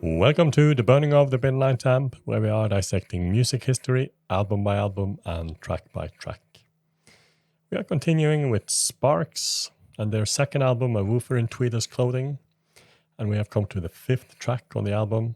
Welcome to The Burning of the Midnight Lamp, where we are dissecting music history, album by album, and track by track. We are continuing with Sparks and their second album, A Woofer in Tweeder's Clothing, and we have come to the fifth track on the album,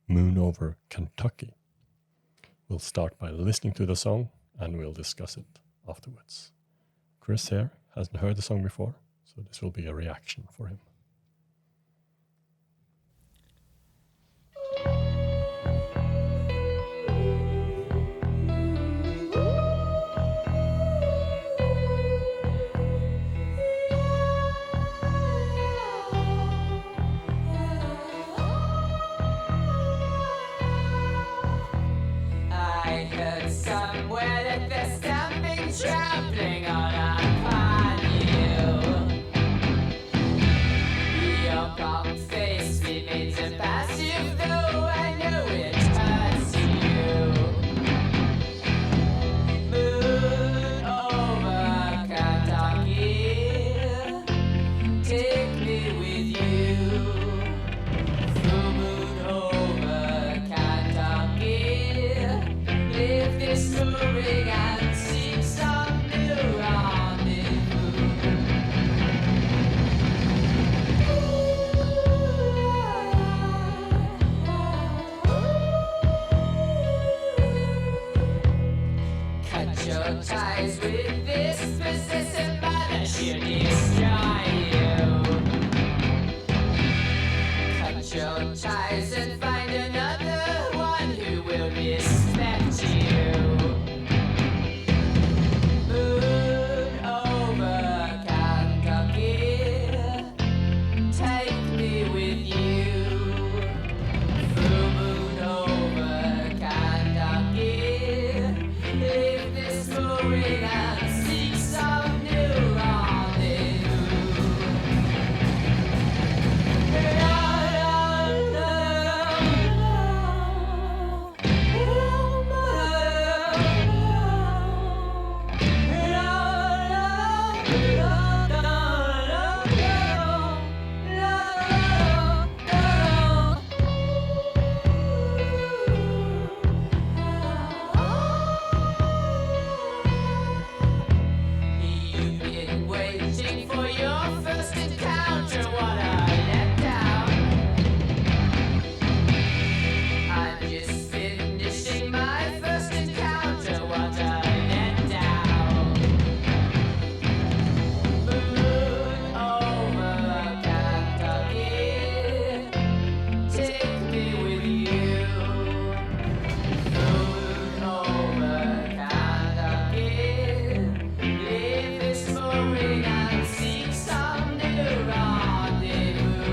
Moon Over Kentucky. We'll start by listening to the song, and we'll discuss it afterwards. Chris here hasn't heard the song before, so this will be a reaction for him. Trampling upon you. Your calm face remains impassive, though I know it hurts you. Moon over Kentucky, take me with you. Full moon over Kentucky, live this moving and seek some new rendezvous. Cut your ties with this possessive mother, she'll destroy you. Cut your ties and find another one who will respect you. Moon over Kentucky, take me with you. Full moon over Kentucky, leave this mooring and seek some new rendezvous. You've been waiting for your first encounter, what a letdown. I'm just finishing my first encounter, what a letdown. Moon over Kentucky, take me with you. Moon over Kentucky, leave this mooring and seek some new rendezvous.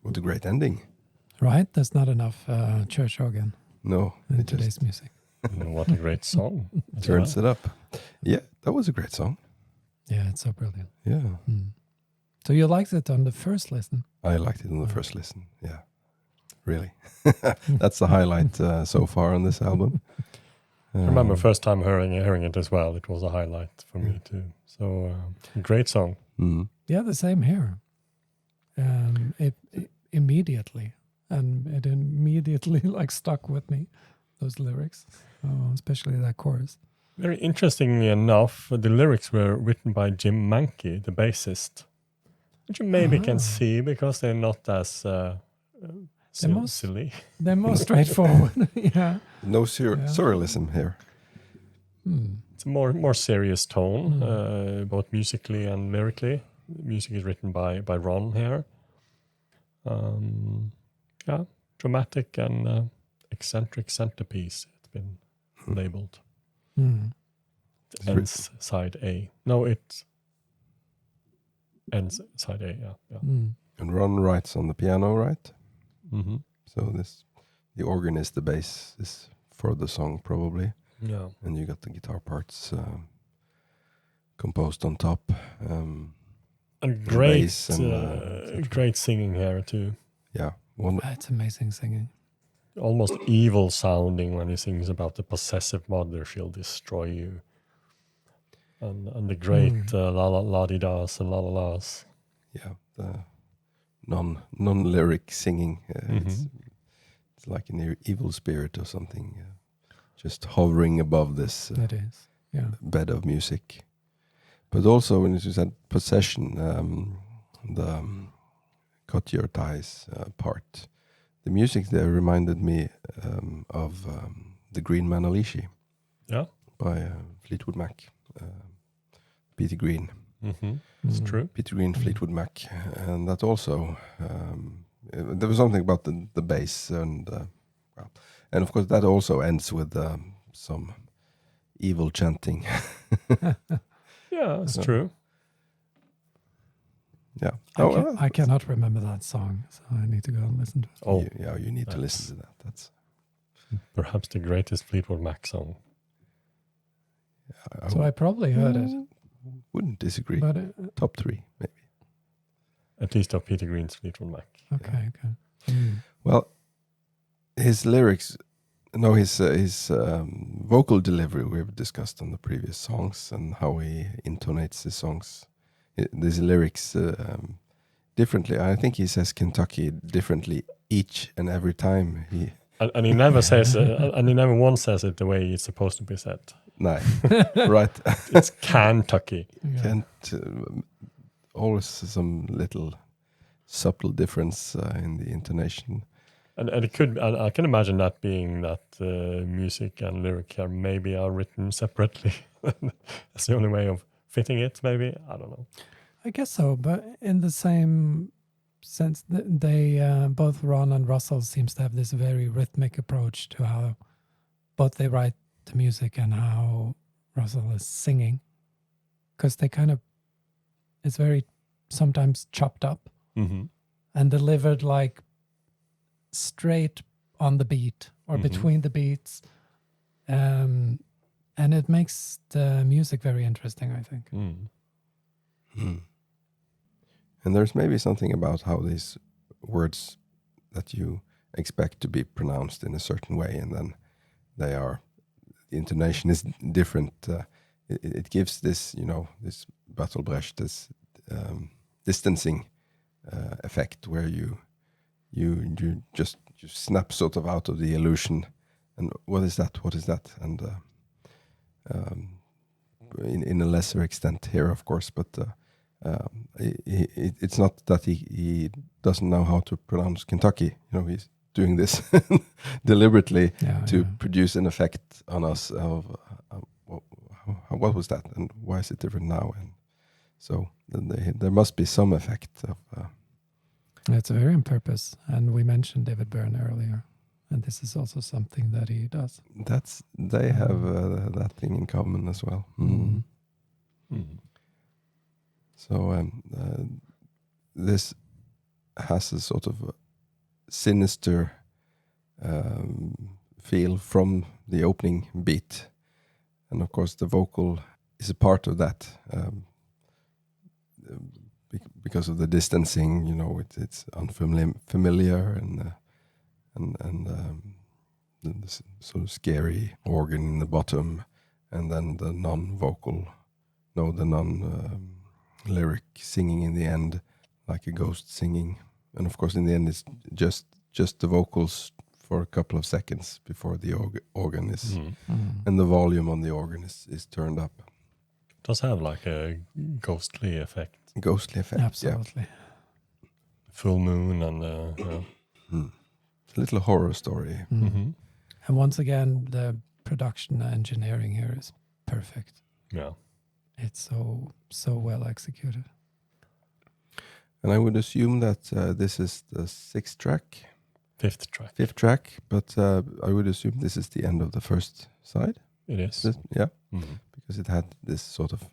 What a great ending. Right? There's not enough church organ No, in it today's just music. What a great song. as turns well. it up. Yeah, that was a great song. Yeah, it's so brilliant. Yeah. So you liked it on the first listen? I liked it on the first listen. Yeah. really. That's the highlight so far on this album. I remember first time hearing it as well. It was a highlight for me too. So great song. Yeah, the same here. It immediately, and it immediately like stuck with me. Those lyrics, especially that chorus. Very interestingly enough, the lyrics were written by Jim Mankey, the bassist, which you maybe can see because they're not as silly. They're more straightforward. Yeah. No surrealism here. It's a more serious tone, both musically and lyrically. The music is written by Ron here. Dramatic and eccentric centerpiece. It's been labeled. It ends side A. No, it ends side A. Yeah. And Ron writes on the piano, right? Mm-hmm. So the organ is the basis for the song, probably. Yeah. And you got the guitar parts composed on top. And bass and, great singing here too. Yeah. It's amazing singing. Almost evil sounding when he sings about the possessive mother, she'll destroy you. And the great la-di-das and la-la-las. Yeah, the non-lyric singing. It's like an evil spirit or something, just hovering above this It is, yeah. bed of music. But also, when you said possession, the cut your ties part, the music there reminded me of The Green Man Alishi. Yeah. By Fleetwood Mac. Peter Green. It's true. Peter Green, Fleetwood Mac. And that also, there was something about the bass. And of course, that also ends with some evil chanting. Yeah, it's true. Yeah. I cannot remember that song, so I need to go and listen to it. Oh, you need to listen to that. That's perhaps the greatest Fleetwood Mac song. So I probably heard it. Wouldn't disagree. But Top 3, maybe. At least of Peter Green's Fleetwood Mac. Okay. Well, his lyrics, his vocal delivery we've discussed on the previous songs and how he intonates his songs, these lyrics differently. I think he says Kentucky differently each and every time he. And he never says, and he never once says it the way it's supposed to be said. No, right. It's Kentucky. Yeah. Kent, always some little subtle difference in the intonation. And it could, and I can imagine that being that music and lyric are maybe are written separately. That's the only way of fitting it, maybe. I don't know. I guess so, but in the same sense, they both Ron and Russell seems to have this very rhythmic approach to how both they write the music and how Russell is singing, because they kind of, it's very sometimes chopped up and delivered like straight on the beat or between the beats, and it makes the music very interesting, I think. And there's maybe something about how these words that you expect to be pronounced in a certain way, and then they are, the intonation is different. It gives this, this Battlebrecht, this distancing effect where you just snap sort of out of the illusion, and what is that? And in a lesser extent here, of course, but it's not that he doesn't know how to pronounce Kentucky. He's doing this deliberately to produce an effect on us of what was that and why is it different now, and so there must be some effect of. It's very on purpose, and we mentioned David Byrne earlier, and this is also something that he does. They have that thing in common as well. So this has a sort of sinister feel from the opening beat, and of course the vocal is a part of that. Because of the distancing, it's unfamiliar, and and this sort of scary organ in the bottom, and then the lyric singing in the end, like a ghost singing. And of course, in the end, it's just the vocals for a couple of seconds before the organ is, and the volume on the organ is turned up. It does have like a ghostly effect. Ghostly effect, Absolutely. Full moon and It's a little horror story. Mm-hmm. And once again, the production engineering here is perfect. Yeah. It's so well executed. And I would assume that this is the fifth track, but I would assume this is the end of the first side. It is. Yeah, Mm-hmm. because it had this sort of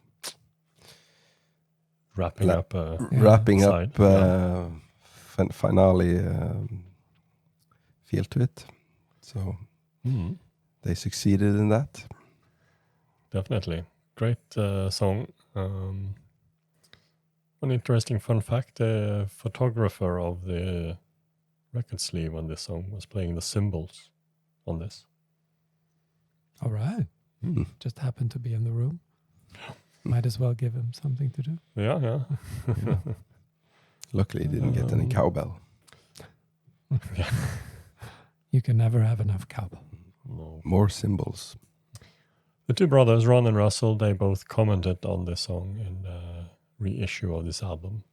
Wrapping up side. Finale feel to it. So they succeeded in that. Definitely. Great song. One interesting fun fact, the photographer of the record sleeve on this song was playing the cymbals on this. All right. Just happened to be in the room. Might as well give him something to do. Yeah. Luckily, he didn't get any cowbell. Yeah. You can never have enough cowbell. No. More cymbals. The two brothers, Ron and Russell, they both commented on this song in the reissue of this album.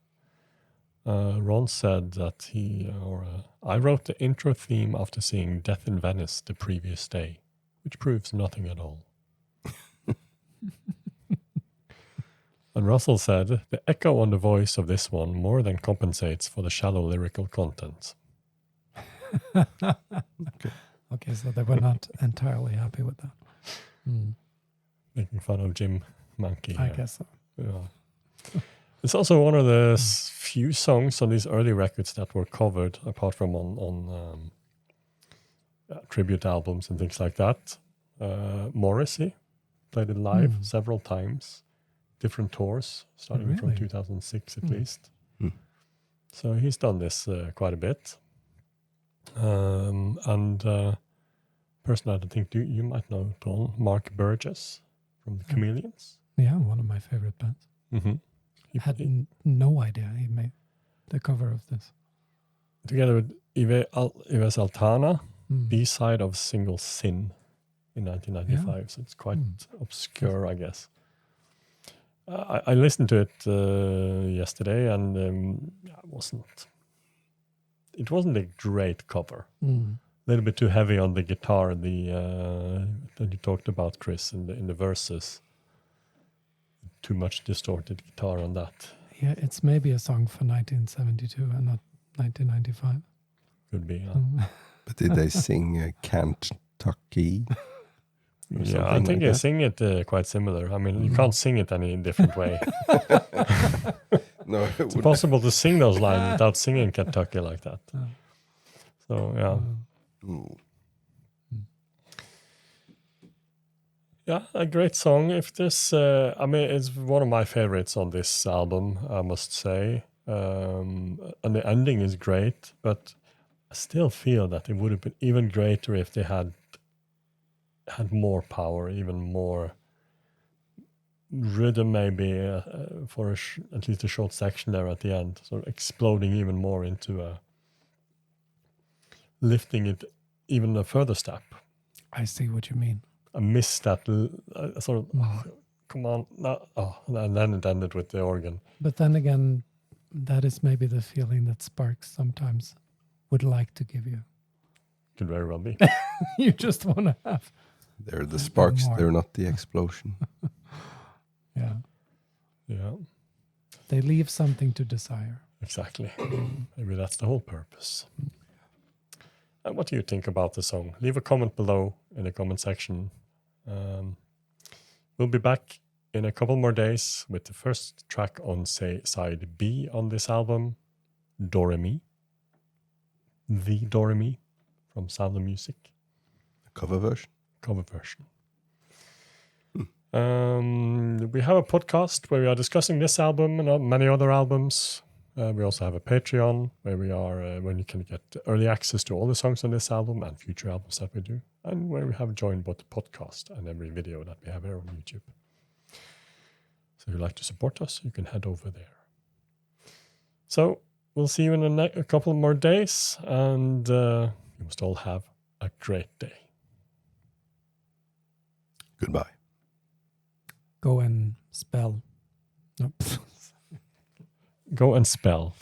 Ron said that I wrote the intro theme after seeing Death in Venice the previous day, which proves nothing at all. And Russell said, the echo on the voice of this one more than compensates for the shallow lyrical content. Okay, so they were not entirely happy with that. Making fun of Jim Mankey. I guess so. Yeah. It's also one of the few songs on these early records that were covered, apart from on tribute albums and things like that. Morrissey played it live several times, different tours, starting from 2006 at least. So he's done this quite a bit. And person I think you might know, Paul, Mark Burgess from the Chameleons. Yeah, one of my favorite bands. Mm-hmm. Had no idea he made the cover of this. Together with Ives Altana, B-side of Single Sin in 1995. So it's quite obscure, I guess. I listened to it yesterday, and it wasn't a great cover. A little bit too heavy on the guitar. That you talked about, Chris, in the verses. Too much distorted guitar on that. Yeah, it's maybe a song for 1972 and not 1995. Could be. But did they sing Kentucky? Yeah, I think they sing it quite similar. I mean, you can't sing it any different way. No, it's impossible to sing those lines without singing Kentucky like that. So, yeah. Yeah, a great song. If this, it's one of my favorites on this album, I must say. And the ending is great, but I still feel that it would have been even greater if they had more power, even more rhythm, maybe for at least a short section there at the end, sort of exploding even more into lifting it even a further step. I see what you mean. I missed that sort of, come on, no, and then it ended with the organ. But then again, that is maybe the feeling that Sparks sometimes would like to give you. Could very well be. You just want to have. They're the sparks, they're not the explosion. Yeah. Yeah. They leave something to desire. Exactly. Maybe that's the whole purpose. And what do you think about the song? Leave a comment below in the comment section. We'll be back in a couple more days with the first track on, side B on this album, Do-Re-Mi. The Do-Re-Mi from Sound of Music. A cover version. We have a podcast where we are discussing this album and many other albums. We also have a Patreon where we are, when you can get early access to all the songs on this album and future albums that we do, and where we have joined both the podcast and every video that we have here on YouTube. So if you'd like to support us, you can head over there. So we'll see you in a couple more days, and you must all have a great day. Goodbye. Go and spell. Nope. Go and spell.